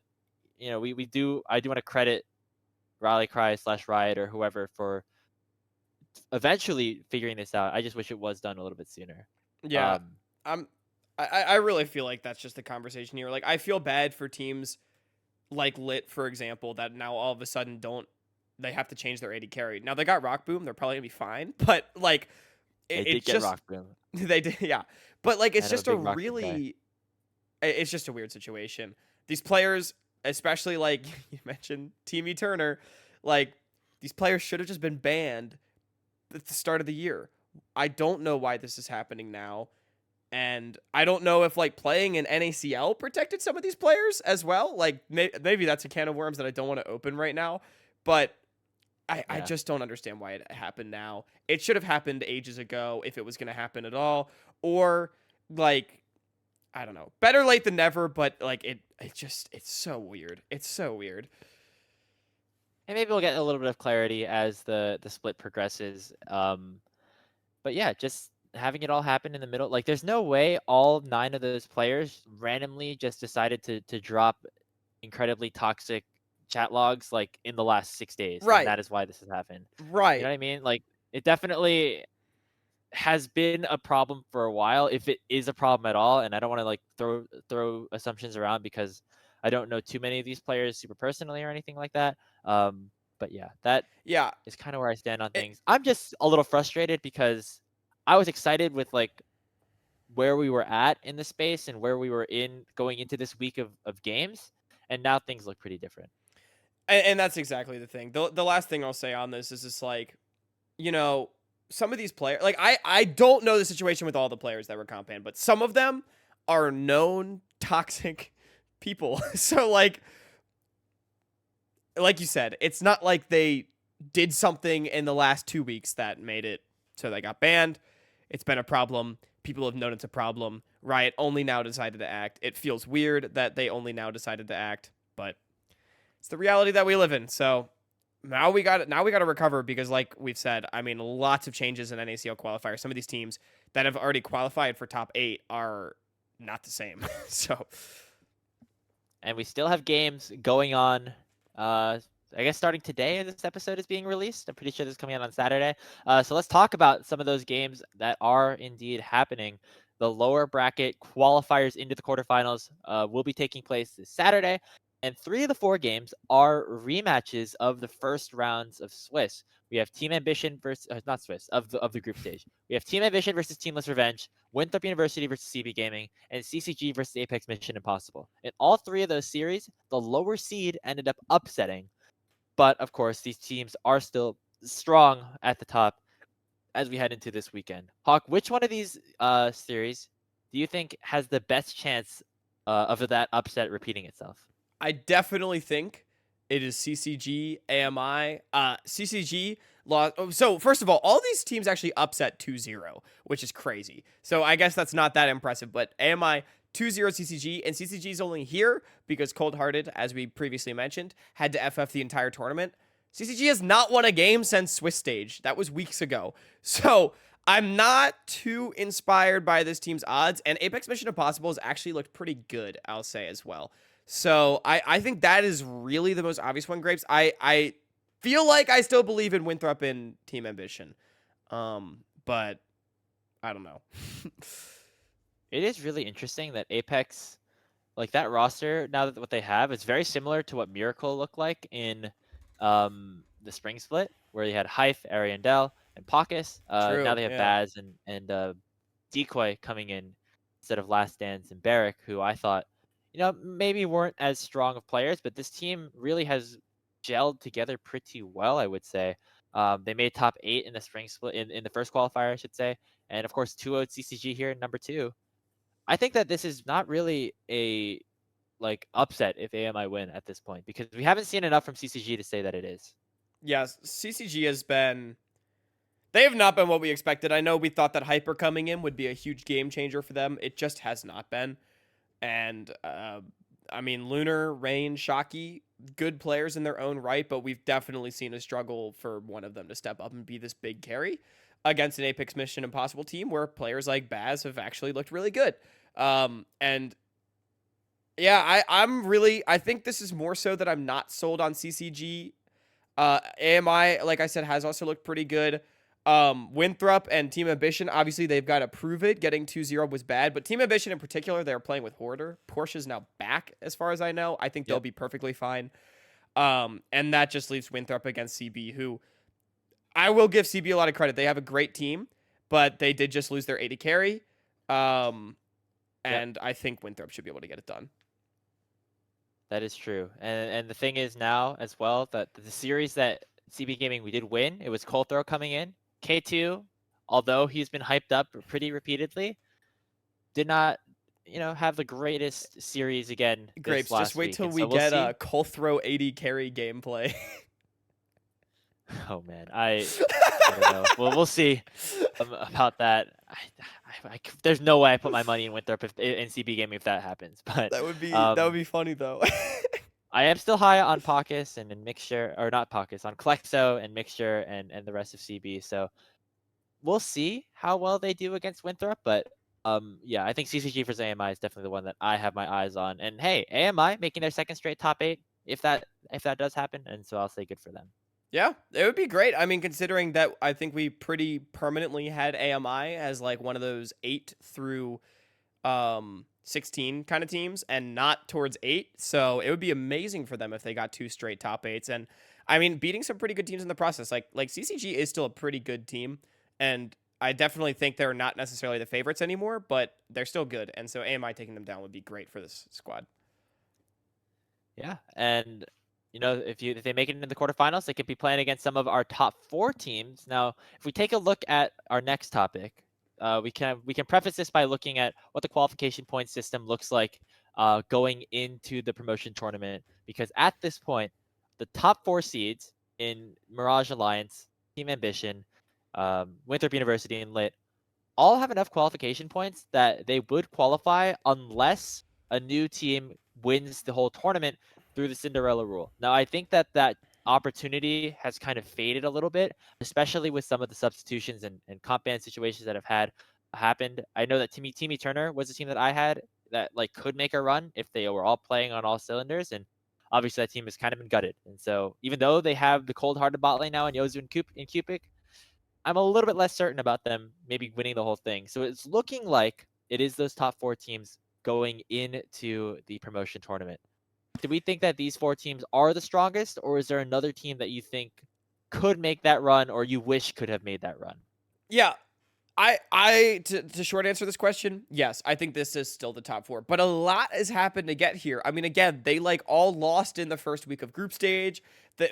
I do want to credit Rally Cry / Riot or whoever for eventually figuring this out. I just wish it was done a little bit sooner. Yeah. Um, I'm I really feel like that's just the conversation here. Like I feel bad for teams like Lit, for example, that now all of a sudden they have to change their AD carry. Now they got Rock Boom, they're probably gonna be fine. But like they it's did get just Rock Boom they did, yeah. But like it's and I'm a just a big Rock Boom guy. really it's just a weird situation. These players, especially like you mentioned, Teamy Turner, like these players should have just been banned at the start of the year. I don't know why this is happening now. And I don't know if like playing in NACL protected some of these players as well. Like maybe that's a can of worms that I don't want to open right now. But I Yeah. just don't understand why it happened now. It should have happened ages ago if it was going to happen at all. Or like, I don't know. Better late than never, but like it's so weird. It's so weird. And maybe we'll get a little bit of clarity as the split progresses. But yeah, just having it all happen in the middle, like there's no way all 9 of those players randomly just decided to drop incredibly toxic chat logs like in the last 6 days, and Right. that is why this has happened. You know Right. what I mean? Like it definitely has been a problem for a while, if it is a problem at all, and I don't want to like throw assumptions around because I don't know too many of these players super personally or anything like that. But yeah, that Yeah. is kind of where I stand on It, things. I'm just a little frustrated because I was excited with like where we were at in the space and where we were in going into this week of games, and now things look pretty different. and that's exactly the thing. The last thing I'll say on this is just like, you know, some of these players, like I don't know the situation with all the players that were comp banned, but some of them are known toxic people. So like you said, it's not like they did something in the last 2 weeks that made it so they got banned. It's been a problem. People have known it's a problem. Riot only now decided to act. It feels weird that they only now decided to act, but it's the reality that we live in. So now we got to recover because like we've said, I mean lots of changes in NACL qualifier. Some of these teams that have already qualified for top 8 are not the same. So And we still have games going on. I guess starting today as this episode is being released. I'm pretty sure this is coming out on Saturday. So let's talk about some of those games that are indeed happening. The lower bracket qualifiers into the quarterfinals will be taking place this Saturday. And 3 of the 4 games are rematches of the first rounds of Swiss. We have Team Ambition versus not Swiss of the group stage. We have Team Ambition versus Teamless Revenge, Winthrop University versus CB Gaming, and CCG versus Apex Mission Impossible. In all 3 of those series, the lower seed ended up upsetting. But of course, these teams are still strong at the top as we head into this weekend. Hawk, which one of these series do you think has the best chance of that upset repeating itself? I definitely think it is CCG, AMI. CCG lost. So, first of all these teams actually upset 2-0, which is crazy. So, I guess that's not that impressive, but AMI 2-0 CCG, and CCG is only here because Cold Hearted, as we previously mentioned, had to FF the entire tournament. CCG has not won a game since Swiss stage. That was weeks ago. So, I'm not too inspired by this team's odds, and Apex Mission Impossible has actually looked pretty good, I'll say as well. So I think that is really the most obvious one, Grapes. I feel like I still believe in Winthrop and Team Ambition. But I don't know. It is really interesting that Apex, like that roster, now that what they have is very similar to what Miracle looked like in the spring split, where you had Hyph, Ariandel, and Pockus. Now True. they have Yeah. Baz and Decoy coming in instead of Last Dance and Barrick, who I thought, maybe weren't as strong of players, but this team really has gelled together pretty well, I would say. They made top 8 in the spring split in the first qualifier, I should say, and of course 2-0 CCG here in number 2. I think that this is not really a like upset if AMI win at this point because we haven't seen enough from CCG to say that it is. Yes, CCG has been. They have not been what we expected. I know we thought that Hyper coming in would be a huge game changer for them. It just has not been. And I mean, Lunar, Rain, Shocky, good players in their own right, but we've definitely seen a struggle for one of them to step up and be this big carry against an Apex Mission Impossible team where players like Baz have actually looked really good. And yeah, I think this is more so that I'm not sold on CCG. AMI, like I said, has also looked pretty good. Winthrop and Team Ambition, obviously they've got to prove it. Getting 2-0 was bad, but Team Ambition in particular, they're playing with Hoarder. Porsche's now back, as far as I know. I think they'll Yep. be perfectly fine. And that just leaves Winthrop against CB, who I will give CB a lot of credit. They have a great team, but they did just lose their 80 carry. Yep. And I think Winthrop should be able to get it done. That is true. And the thing is now as well that the series that CB Gaming we did win, it was Colthrow coming in. K2, although he's been hyped up pretty repeatedly, did not, have the greatest series again this Grapes, just last wait week. till And we so we'll get see. a Colthrow 80 carry gameplay. Oh man, I don't know. Well, we'll see about that. There's no way I put my money in Winthrop in CB Gaming if that happens. But That would be funny though. I am still high on Pockus and in Mixture, or not Pockus, on Klexo and Mixture and the rest of CB. So we'll see how well they do against Winthrop. But yeah, I think CCG versus AMI is definitely the one that I have my eyes on. And hey, AMI making their second straight top 8 if that does happen, and so I'll say good for them. Yeah, it would be great. I mean, considering that I think we pretty permanently had AMI as like one of those 8 through 16 kind of teams and not towards 8. So it would be amazing for them if they got 2 straight top 8s. And I mean, beating some pretty good teams in the process. Like CCG is still a pretty good team, and I definitely think they're not necessarily the favorites anymore, but they're still good. And so AMI taking them down would be great for this squad. Yeah, and if they make it into the quarterfinals, they could be playing against some of our top 4 teams. Now, if we take a look at our next topic, we can preface this by looking at what the qualification point system looks like going into the promotion tournament. Because at this point, the top 4 seeds in Mirage Alliance, Team Ambition, Winthrop University, and Lit all have enough qualification points that they would qualify unless a new team wins the whole tournament through the Cinderella rule. Now, I think that opportunity has kind of faded a little bit, especially with some of the substitutions and comp ban situations that have happened. I know that Timmy Turner was a team that I had that like could make a run if they were all playing on all cylinders, and obviously that team has kind of been gutted. And so even though they have the cold-hearted bot lane now in Yozu and Cupid, I'm a little bit less certain about them maybe winning the whole thing. So it's looking like it is those top 4 teams going into the promotion tournament. do we think that these 4 teams are the strongest, or is there another team that you think could make that run or you wish could have made that run? Yeah, to short answer this question, yes, I think this is still the top 4, but a lot has happened to get here. I mean, again, they like all lost in the first week of group stage.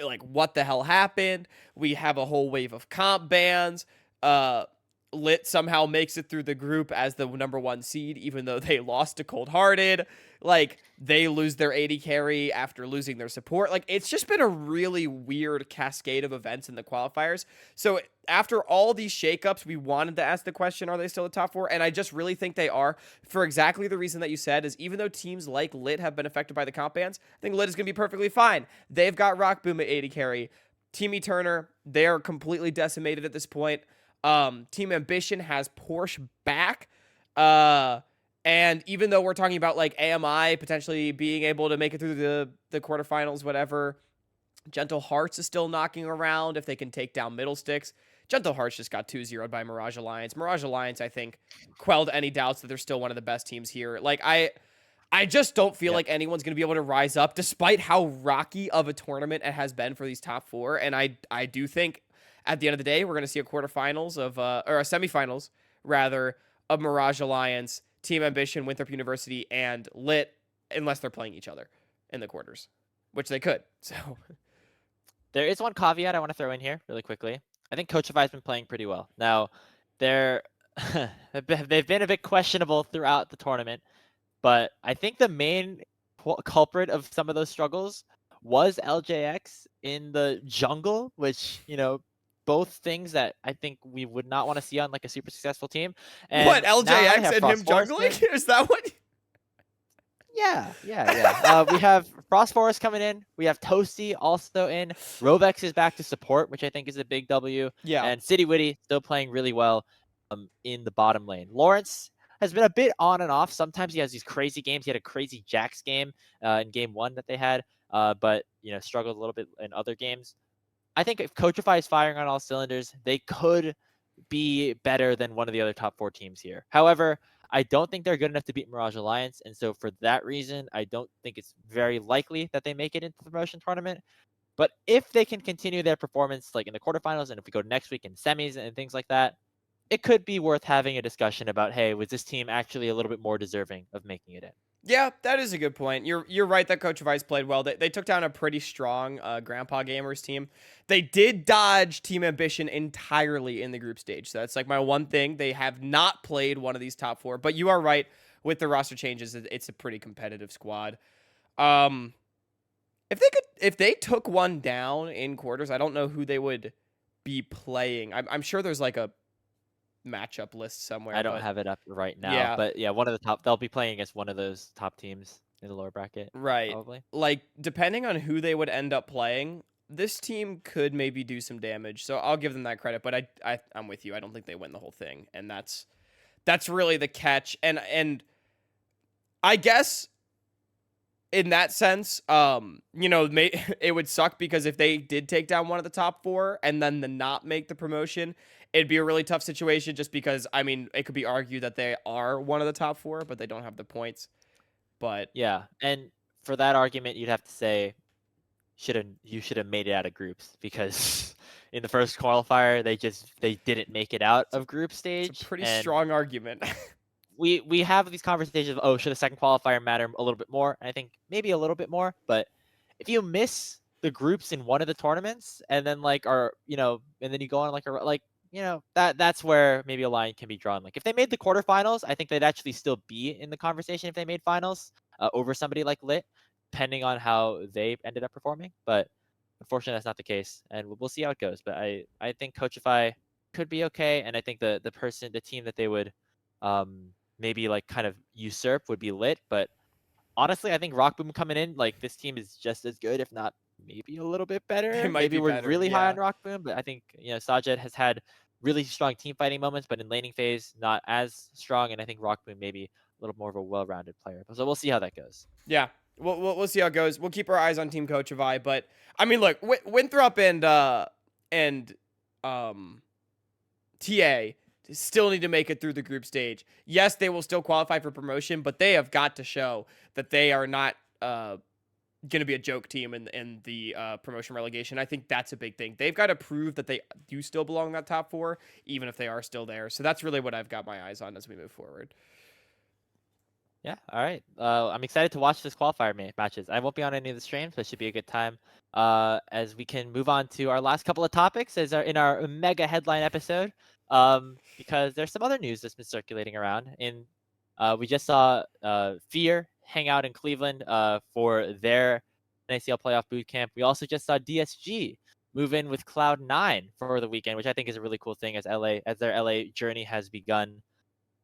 Like, what the hell happened? We have a whole wave of comp bans. Lit somehow makes it through the group as the number 1 seed, even though they lost to Cold Hearted. Like, they lose their AD carry after losing their support. Like, it's just been a really weird cascade of events in the qualifiers. So after all these shakeups, we wanted to ask the question, are they still the top 4? And I just really think they are, for exactly the reason that you said, is even though teams like Lit have been affected by the comp bans, I think Lit is going to be perfectly fine. They've got Rock Boom at AD carry. Team Eterner, they're completely decimated at this point. Team Ambition has Porsche back. And even though we're talking about like AMI potentially being able to make it through the quarterfinals, whatever, Gentle Hearts is still knocking around if they can take down Middle Sticks. Gentle Hearts just got 2-0'd by Mirage Alliance. Mirage Alliance, I think, quelled any doubts that they're still one of the best teams here. Like, I just don't feel like anyone's going to be able to rise up despite how rocky of a tournament it has been for these top 4. And I do think at the end of the day, we're going to see a quarterfinals of, or a semifinals, rather, of Mirage Alliance, Team Ambition, Winthrop University, and Lit, unless they're playing each other in the quarters, which they could. So There is one caveat I want to throw in here really quickly. I think Coachify's been playing pretty well. Now, they're they've been a bit questionable throughout the tournament, but I think the main culprit of some of those struggles was LJX in the jungle, which, both things that I think we would not want to see on like a super successful team. what, And now they LJX have and Frost him Forest juggling? in. Is that what? Yeah. We have Frost Forest coming in. We have Toasty also in. Rovex is back to support, which I think is a big W. Yeah. And City Witty still playing really well in the bottom lane. Lawrence has been a bit on and off. Sometimes he has these crazy games. He had a crazy Jax game in game 1 that they had, but struggled a little bit in other games. I think if Coachify is firing on all cylinders, they could be better than one of the other top 4 teams here. However, I don't think they're good enough to beat Mirage Alliance, and so for that reason, I don't think it's very likely that they make it into the promotion tournament. But if they can continue their performance like in the quarterfinals, and if we go next week in semis and things like that, it could be worth having a discussion about, hey, was this team actually a little bit more deserving of making it in? Yeah, that is a good point. You're right that Coach Vice played well. They took down a pretty strong Grandpa Gamers team. They did dodge Team Ambition entirely in the group stage. So that's like my one thing. They have not played one of these top 4. But you are right, with the roster changes, it's a pretty competitive squad. If they took one down in quarters, I don't know who they would be playing. I'm sure there's like a matchup list somewhere. I don't but have it up right now, yeah, but yeah, one of the top, they'll be playing against one of those top teams in the lower bracket, right. probably. Like, depending on who they would end up playing, this team could maybe do some damage. So I'll give them that credit. But I'm with you. I don't think they win the whole thing, and that's really the catch. And I guess in that sense, it would suck because if they did take down one of the top 4 and then not make the promotion, it'd be a really tough situation just because, I mean, it could be argued that they are one of the top 4, but they don't have the points. But yeah, and for that argument, you'd have to say you should have made it out of groups because in the first qualifier they didn't make it out of group it's a stage, pretty and strong argument. we have these conversations of, oh, should a second qualifier matter a little bit more? And I think maybe a little bit more, but if you miss the groups in one of the tournaments and then and then you go on that's where maybe a line can be drawn. Like if they made the quarterfinals, I think they'd actually still be in the conversation if they made finals over somebody like Lit, depending on how they ended up performing. But unfortunately, that's not the case, and we'll see how it goes. But I think Coachify could be okay, and I think the team that they would maybe like kind of usurp would be Lit. But honestly, I think Rock Boom coming in, like this team is just as good, if not maybe a little bit They better. might Maybe be we're better. really high Yeah. on Rock Boom, but I think Sajed has had really strong team fighting moments, but in laning phase not as strong. And I think Rock Boom maybe a little more of a well-rounded player. So we'll see how that goes. Yeah. We'll see how it goes. We'll keep our eyes on Team Coachify, but I mean, look, Winthrop and TA still need to make it through the group stage. Yes, they will still qualify for promotion, but they have got to show that they are not going to be a joke team in the promotion relegation. I think that's a big thing. They've got to prove that they do still belong in that top four, even if they are still there. So that's really what I've got my eyes on as we move forward. Yeah, all right. I'm excited to watch this qualifier matches. I won't be on any of the streams, but it should be a good time. As we can move on to our last couple of topics in our mega headline episode. Because there's some other news that's been circulating around. We just saw Fear hang out in Cleveland for their NACL playoff boot camp. We also just saw DSG move in with Cloud9 for the weekend, which I think is a really cool thing as their LA journey has begun.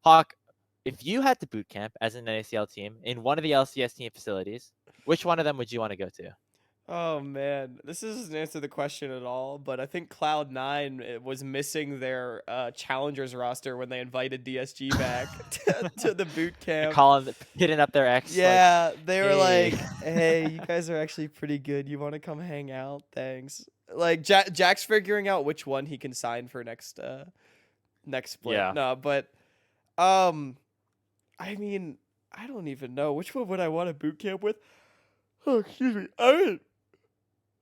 Hawk, if you had to boot camp as an NACL team in one of the LCS team facilities, which one of them would you want to go to? Oh man, this doesn't answer the question at all. But I think Cloud9 was missing their challengers roster when they invited DSG back to the boot They're camp. hitting up their ex, like, Yeah, they were hey. like, "Hey, you guys are actually pretty good. You want to come hang out? Thanks." Like Jack's figuring out which one he can sign for next split. Yeah. No, but I mean, I don't even know which one would I want to boot camp with. Oh, excuse me. Oh,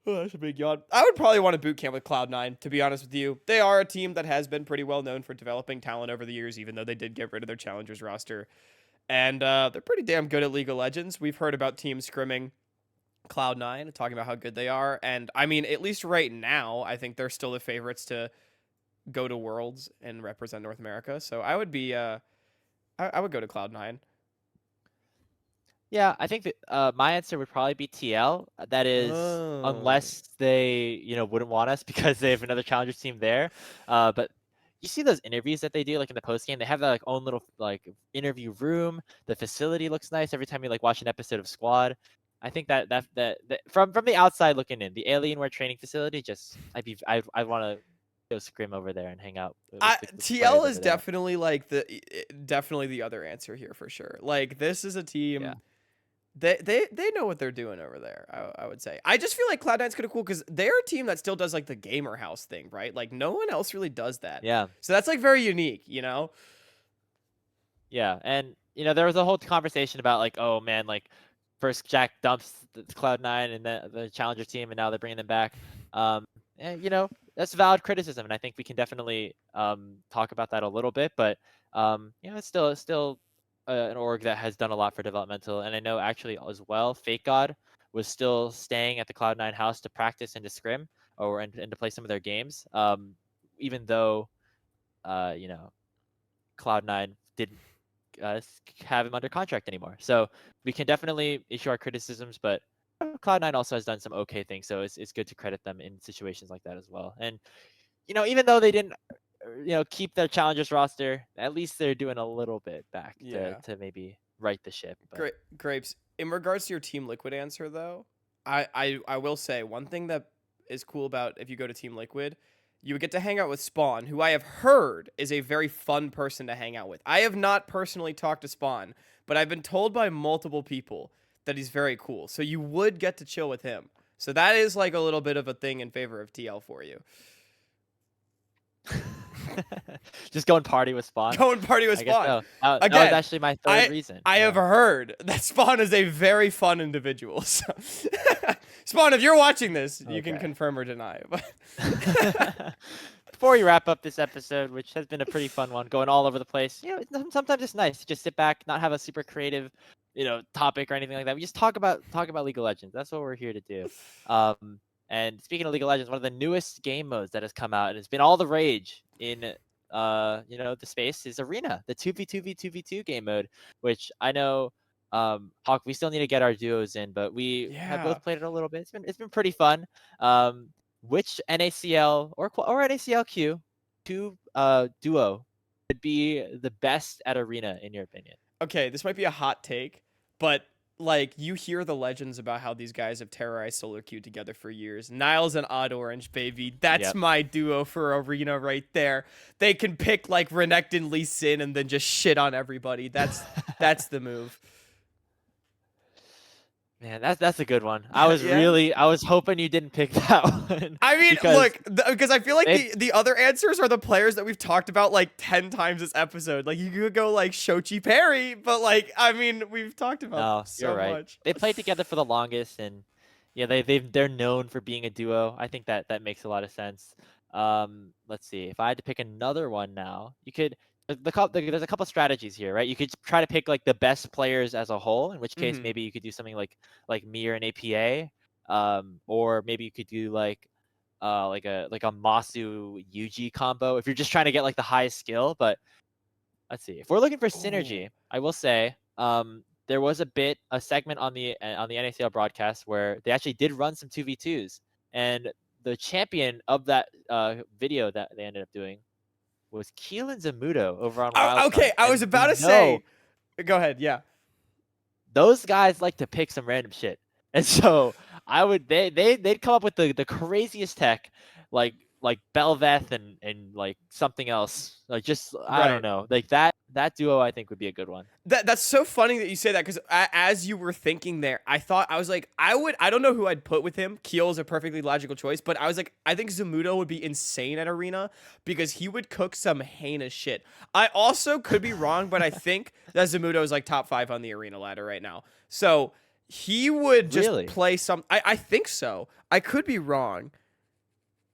that's a big yawn. I would probably want to boot camp with Cloud9, to be honest with you. They are a team that has been pretty well known for developing talent over the years, even though they did get rid of their challengers roster. And they're pretty damn good at League of Legends. We've heard about teams scrimming Cloud9, talking about how good they are. And I mean, at least right now, I think they're still the favorites to go to Worlds and represent North America. So I would be, I would go to Cloud9. Yeah, I think that my answer would probably be TL. That is, Oh. unless they, wouldn't want us because they have another challenger team there. But you see those interviews that they do, like in the post game, they have that like own little like interview room. The facility looks nice every time you like watch an episode of Squad. I think that from the outside looking in, the Alienware training facility, just I'd want to go scrim over there and hang out with the TL players is over there. definitely definitely the other answer here for sure. Like this is a Yeah. team. They know what they're doing over there. I would say. I just feel like Cloud9's kind of cool because they're a team that still does like the gamer house thing, right? Like no one else really does that. Yeah. So that's like very unique, you know. Yeah, and there was a whole conversation about like, oh man, like first Jack dumps the Cloud9 and the challenger team, and now they're bringing them back. And that's valid criticism, and I think we can definitely talk about that a little bit. But it's still an org that has done a lot for developmental, and I know actually as well, Fake God was still staying at the Cloud9 house to practice and to scrim and to play some of their games. Even though Cloud9 didn't have him under contract anymore. So we can definitely issue our criticisms, but Cloud9 also has done some okay things, so it's good to credit them in situations like that as well. And even though they didn't keep their challengers roster, at least they're doing a little bit back Yeah. to maybe right the ship. But Great Grapes. In regards to your Team Liquid answer, though, I will say one thing that is cool about if you go to Team Liquid, you would get to hang out with Spawn, who I have heard is a very fun person to hang out with. I have not personally talked to Spawn, but I've been told by multiple people that he's very cool. So you would get to chill with him. So that is like a little bit of a thing in favor of TL for you. just go and party with Spawn. Go and party with I guess Spawn. so. That was Again, actually my third reason. I have heard that Spawn is a very fun individual. So Spawn, if you're watching this, you can confirm or deny. Before we wrap up this episode, which has been a pretty fun one, going all over the place, sometimes it's nice to just sit back, not have a super creative, topic or anything like that. We just talk about League of Legends. That's what we're here to do. And speaking of League of Legends, one of the newest game modes that has come out and it's been all the rage in the space is Arena, the 2v2v2v2 game mode, which I know Hawk, we still need to get our duos in, but we have both played it a little bit. It's been pretty fun. Which NACL or NACLQ duo would be the best at Arena in your opinion? Okay, this might be a hot take, but like you hear the legends about how these guys have terrorized Solo Queue together for years. Niles and Odd Orange, baby. That's my duo for Arena right there. They can pick like Renekton and Lee Sin and then just shit on everybody. That's the move. Man, that's a good one. I was Yeah. really I was hoping you didn't pick that one I mean, because look, because I feel like they the other answers are the players that we've talked about like 10 times this episode. Like you could go like Shochi Perry, but like I mean, we've talked about them no, you're so right. much. They played together for the longest, and yeah, they're known for being a duo. I think that that makes a lot of sense. Let's see. If I had to pick another one now, you could there's a couple strategies here, right? You could try to pick like the best players as a whole, in which case Hmm. maybe you could do something like Mir and APA, or maybe you could do like a Masu Yuji combo if you're just trying to get like the highest skill. But let's see. If we're looking for Oh. synergy, I will say there was a segment on the NACL broadcast where they actually did run some 2v2s, and the champion of that video that they ended up doing was Keelan Zamuto over on Okay, Wildcard. I was And we about to know say. Go ahead. Yeah. those guys like to pick some random shit. And so I would they'd come up with the craziest tech, like Belveth and like something else. Like just I don't Right. know. Like that duo I think would be a good one. That's so funny that you say that because as you were thinking there, I was like, I don't know who I'd put with him. Keel is a perfectly logical choice, but I was like, I think Zamuto would be insane at Arena because he would cook some heinous shit. I also could be wrong, but I think that Zamuto is like top 5 on the Arena ladder right now. So he would just Really? play some. I think so. I could be wrong.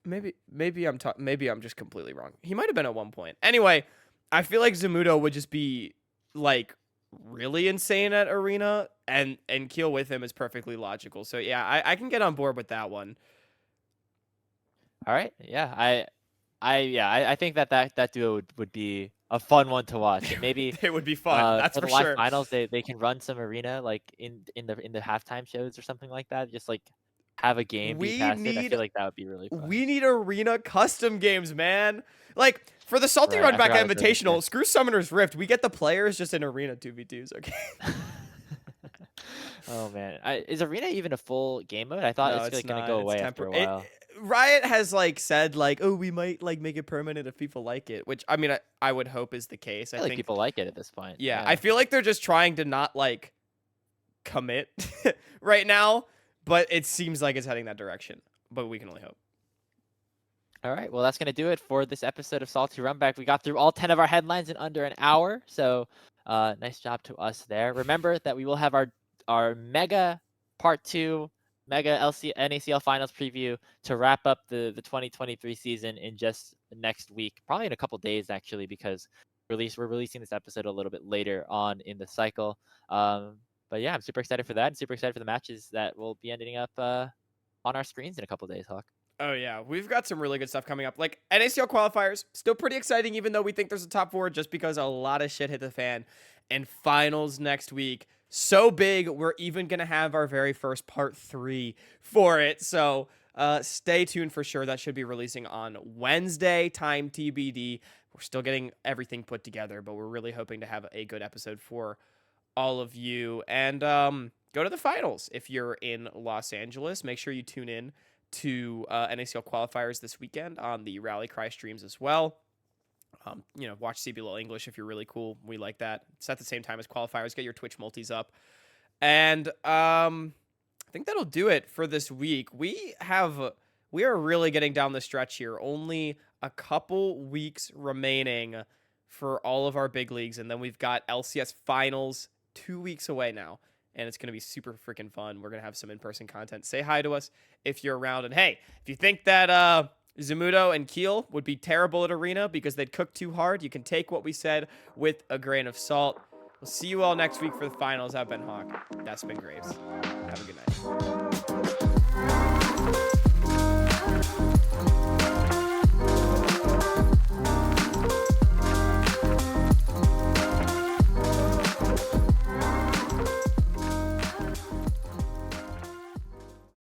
Maybe I'm just completely wrong. He might have been at one point. Anyway, I feel like Zamuto would just be like really insane at Arena, and Keel with him is perfectly logical. So yeah, I can get on board with that one. All right. Yeah. I think that duo would be a fun one to watch. And maybe It would be fun, that's for the for live sure. finals they can run some arena like in the halftime shows or something like that. Just like have a game be We past it. I need feel like that would be really fun. we need Arena custom games, man. Like for the Salty Right. I Runback forgot that those Invitational, exist. screw Summoner's Rift. We get the players just in Arena 2v2s, okay? Oh man, is Arena even a full game mode? I thought No, it's it's like gonna not. go It's away after temper. a while. Riot has like said like, oh, we might like make it permanent if people like it, which I mean, I would hope is the case. I I feel like think, people like it at this point. yeah, I Yeah. feel like they're just trying to not like commit right now, but it seems like it's heading that direction. But we can only hope. All right. Well, that's gonna do it for this episode of Salty Runback. We got through all 10 of our headlines in under an hour, so nice job to us there. Remember that we will have our mega part 2 mega NACL finals preview to wrap up the 2023 season in just next week, probably in a couple days actually, because we're releasing this episode a little bit later on in the cycle. But yeah, I'm super excited for that. And super excited for the matches that will be ending up on our screens in a couple days, Hawk. Oh yeah, we've got some really good stuff coming up. Like NACL qualifiers, still pretty exciting, even though we think there's a top 4, just because a lot of shit hit the fan. And finals next week, so big, we're even gonna have our very first part 3 for it. So stay tuned for sure. That should be releasing on Wednesday, time TBD. We're still getting everything put together, but we're really hoping to have a good episode for all of you. And go to the finals if you're in Los Angeles. Make sure you tune in to NACL qualifiers this weekend on the Rally Cry streams as well. Watch CBLOL English if you're really cool. We like that. It's at the same time as qualifiers. Get your Twitch multis up. And I think that'll do it for this week. We are really getting down the stretch here. Only a couple weeks remaining for all of our big leagues, and then we've got LCS finals 2 weeks away now. And it's going to be super freaking fun. We're going to have some in-person content. Say hi to us if you're around. And hey, if you think that Zamuto and Keel would be terrible at Arena because they'd cook too hard, you can take what we said with a grain of salt. We'll see you all next week for the finals. I've been Hawk. That's been Graves. Have a good night.